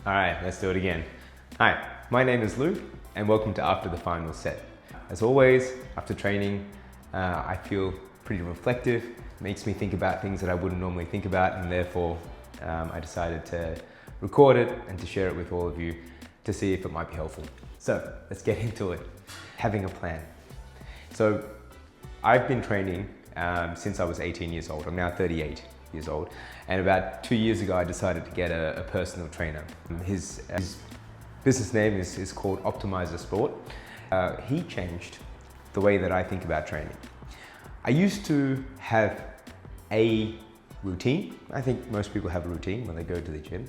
All right, let's do it again. Hi, my name is Luke and welcome to After the Final Set. As always, after training, I feel pretty reflective. It makes me think about things that I wouldn't normally think about, and therefore I decided to record it and to share it with all of you to see if it might be helpful. So let's get into it. Having a plan. So I've been training since I was 18 years old. I'm now 38 years old. And about 2 years ago, I decided to get a personal trainer. His business name is called Optimizer Sport. He changed the way that I think about training. I used to have a routine. I think most people have a routine when they go to the gym.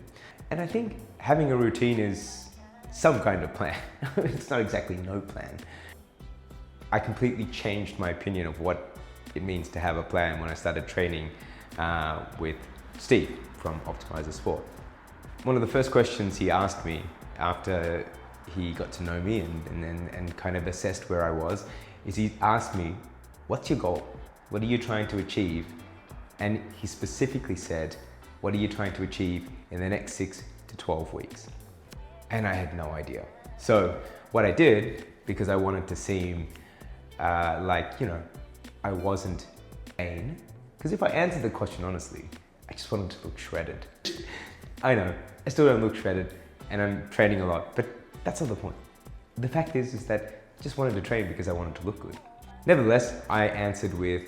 And I think having a routine is some kind of plan. It's not exactly no plan. I completely changed my opinion of what it means to have a plan when I started training with Steve from Optimizer Sport. One of the first questions he asked me after he got to know me and kind of assessed where I was is he asked me, what's your goal? What are you trying to achieve? And he specifically said, what are you trying to achieve in the next 6 to 12 weeks? And I had no idea. So what I did, because I wanted to seem like, I wasn't vain, because if I answered the question honestly, I just wanted to look shredded. I know, I still don't look shredded and I'm training a lot, but that's not the point. The fact is that I just wanted to train because I wanted to look good. Nevertheless, I answered with,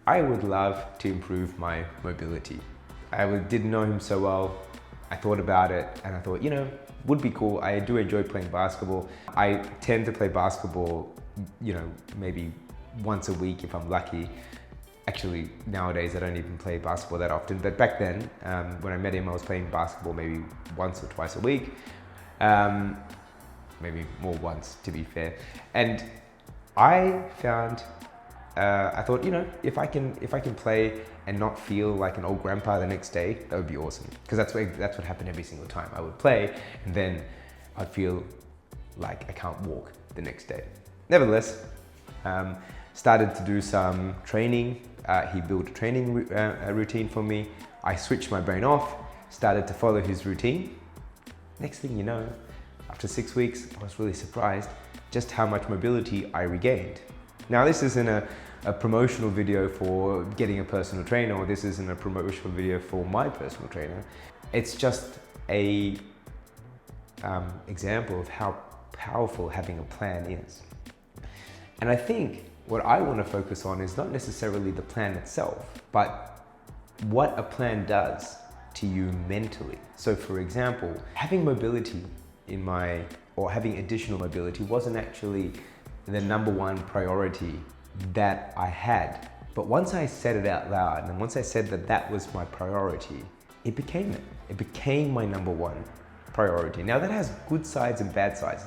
I would love to improve my mobility. I didn't know him so well. I thought about it and I thought, would be cool. I do enjoy playing basketball. I tend to play basketball, maybe once a week if I'm lucky. Actually, nowadays I don't even play basketball that often, but back then, when I met him, I was playing basketball maybe once or twice a week. Maybe more once, to be fair. And I found, I thought, if I can play and not feel like an old grandpa the next day, that would be awesome. Because that's what happened every single time. I would play and then I'd feel like I can't walk the next day. Nevertheless, started to do some training. He built a training routine for me. I switched my brain off, started to follow his routine. Next thing you know, after 6 weeks, I was really surprised just how much mobility I regained. Now, this isn't a promotional video for getting a personal trainer, or this isn't a promotional video for my personal trainer. It's just a example of how powerful having a plan is. And I think what I want to focus on is not necessarily the plan itself, but what a plan does to you mentally. So for example, having mobility having additional mobility wasn't actually the #1 priority that I had. But once I said it out loud, and once I said that was my priority, it became it. It became my #1 priority. Now that has good sides and bad sides.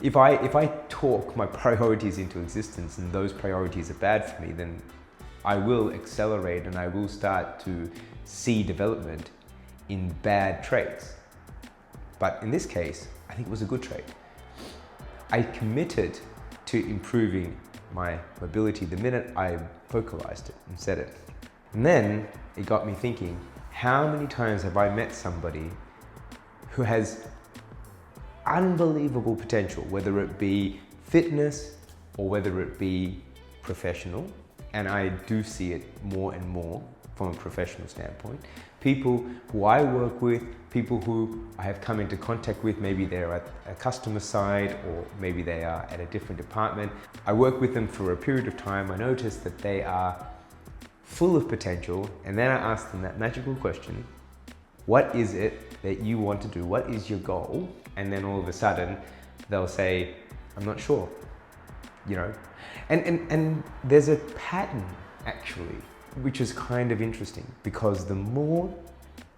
If I talk my priorities into existence and those priorities are bad for me, then I will accelerate and I will start to see development in bad traits. But in this case, I think it was a good trait. I committed to improving my mobility the minute I vocalized it and said it. And then it got me thinking, how many times have I met somebody who has unbelievable potential, whether it be fitness or whether it be professional, and I do see it more and more from a professional standpoint. People who I work with, people who I have come into contact with, maybe they're at a customer side or maybe they are at a different department. I work with them for a period of time. I notice that they are full of potential, and then I ask them that magical question, what is it that you want to do? What is your goal? And then all of a sudden they'll say, I'm not sure, And there's a pattern actually, which is kind of interesting, because the more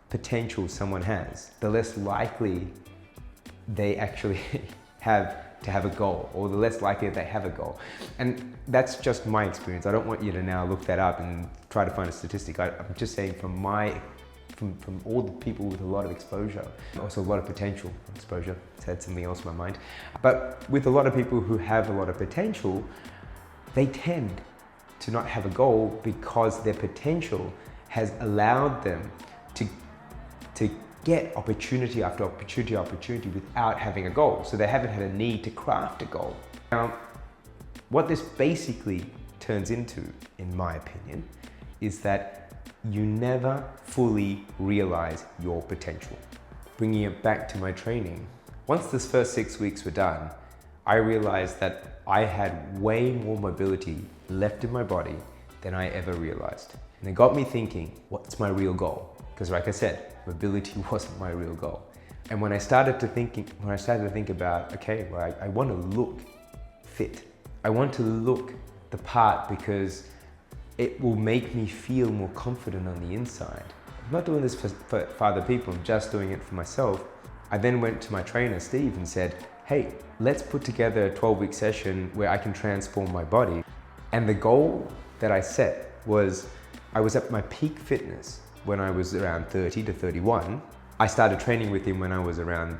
potential someone has, the less likely they actually have to have a goal, or the less likely they have a goal. And that's just my experience. I don't want you to now look that up and try to find a statistic. I'm just saying from all the people with a lot of exposure, also a lot of potential exposure. It's had something else in my mind. But with a lot of people who have a lot of potential, they tend to not have a goal because their potential has allowed them to get opportunity after opportunity without having a goal. So they haven't had a need to craft a goal. Now, what this basically turns into, in my opinion, is that you never fully realize your potential. Bringing it back to my training, once this first 6 weeks were done, I realized that I had way more mobility left in my body than I ever realized. And it got me thinking, what's my real goal? Because like I said, mobility wasn't my real goal. And when I started to think about, okay, well, I want to look fit. I want to look the part because it will make me feel more confident on the inside. I'm not doing this for other people, I'm just doing it for myself. I then went to my trainer, Steve, and said, hey, let's put together a 12-week session where I can transform my body. And the goal that I set was, I was at my peak fitness when I was around 30 to 31. I started training with him when I was around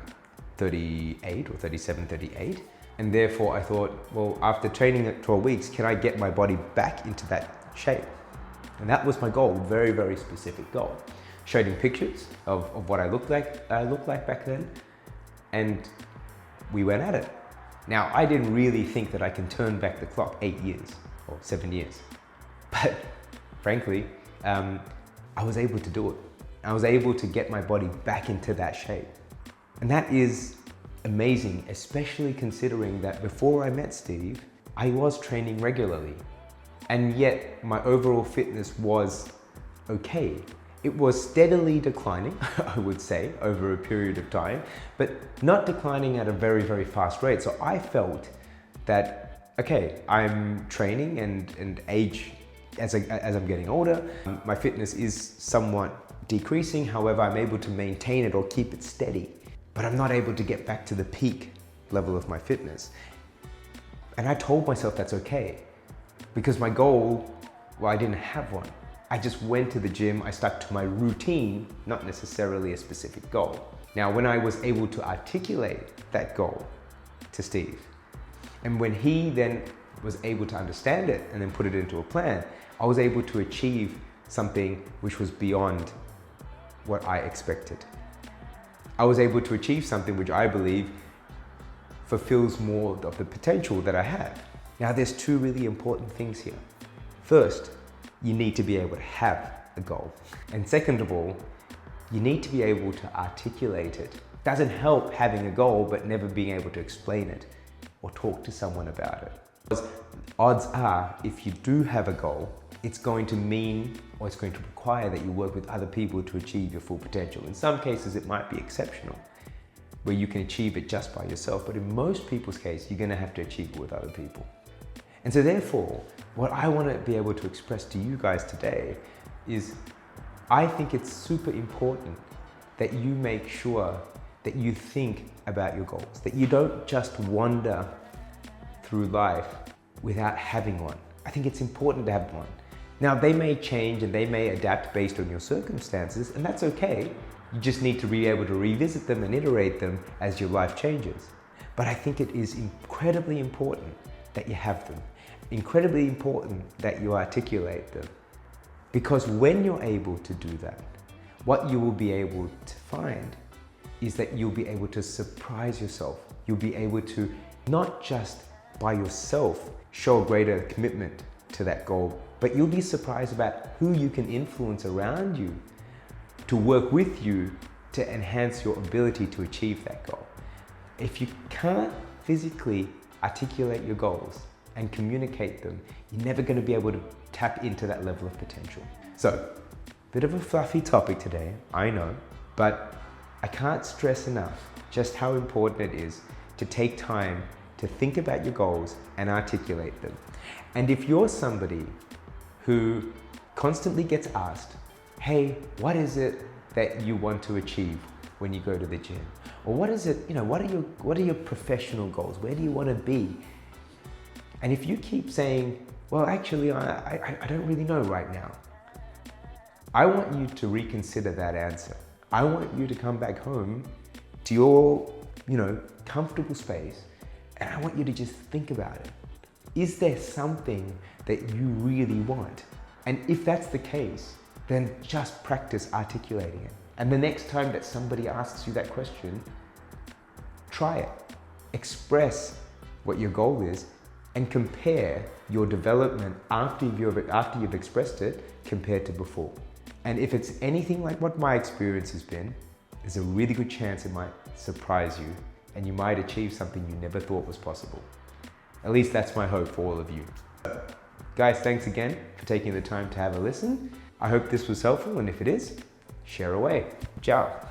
38 or 37, 38. And therefore I thought, well, after training at 12 weeks, can I get my body back into that shape? And that was my goal, very, very specific goal. Showed him pictures of what I looked like back then, and we went at it. Now, I didn't really think that I can turn back the clock 8 years or 7 years, but frankly, I was able to do it. I was able to get my body back into that shape. And that is amazing, especially considering that before I met Steve, I was training regularly. And yet my overall fitness was okay. It was steadily declining, I would say, over a period of time, but not declining at a very, very fast rate. So I felt that, okay, I'm training and age, as I'm getting older, my fitness is somewhat decreasing. However, I'm able to maintain it or keep it steady, but I'm not able to get back to the peak level of my fitness. And I told myself that's okay, because my goal, well, I didn't have one. I just went to the gym, I stuck to my routine, not necessarily a specific goal. Now, when I was able to articulate that goal to Steve, and when he then was able to understand it and then put it into a plan, I was able to achieve something which was beyond what I expected. I was able to achieve something which I believe fulfills more of the potential that I have. Now, there's two really important things here. First, you need to be able to have a goal. And second of all, you need to be able to articulate it. It doesn't help having a goal but never being able to explain it or talk to someone about it. Because odds are, if you do have a goal, it's going to mean, or it's going to require that you work with other people to achieve your full potential. In some cases, it might be exceptional, where you can achieve it just by yourself, but in most people's case, you're gonna have to achieve it with other people. And so therefore, what I want to be able to express to you guys today is, I think it's super important that you make sure that you think about your goals, that you don't just wander through life without having one. I think it's important to have one. Now, they may change and they may adapt based on your circumstances, and that's okay. You just need to be able to revisit them and iterate them as your life changes. But I think it is incredibly important that you have them. Incredibly important that you articulate them. Because when you're able to do that, what you will be able to find is that you'll be able to surprise yourself. You'll be able to not just by yourself show a greater commitment to that goal, but you'll be surprised about who you can influence around you to work with you to enhance your ability to achieve that goal. If you can't physically articulate your goals and communicate them, you're never going to be able to tap into that level of potential. So, bit of a fluffy topic today, I know, but I can't stress enough just how important it is to take time to think about your goals and articulate them. And if you're somebody who constantly gets asked, hey, what is it that you want to achieve when you go to the gym? Or what is it, what are your professional goals? Where do you want to be? And if you keep saying, well, actually, I don't really know right now, I want you to reconsider that answer. I want you to come back home to your, comfortable space, and I want you to just think about it. Is there something that you really want? And if that's the case, then just practice articulating it. And the next time that somebody asks you that question, try it. Express what your goal is and compare your development after you've expressed it compared to before. And if it's anything like what my experience has been, there's a really good chance it might surprise you and you might achieve something you never thought was possible. At least that's my hope for all of you. Guys, thanks again for taking the time to have a listen. I hope this was helpful, and if it is, share away. Ciao.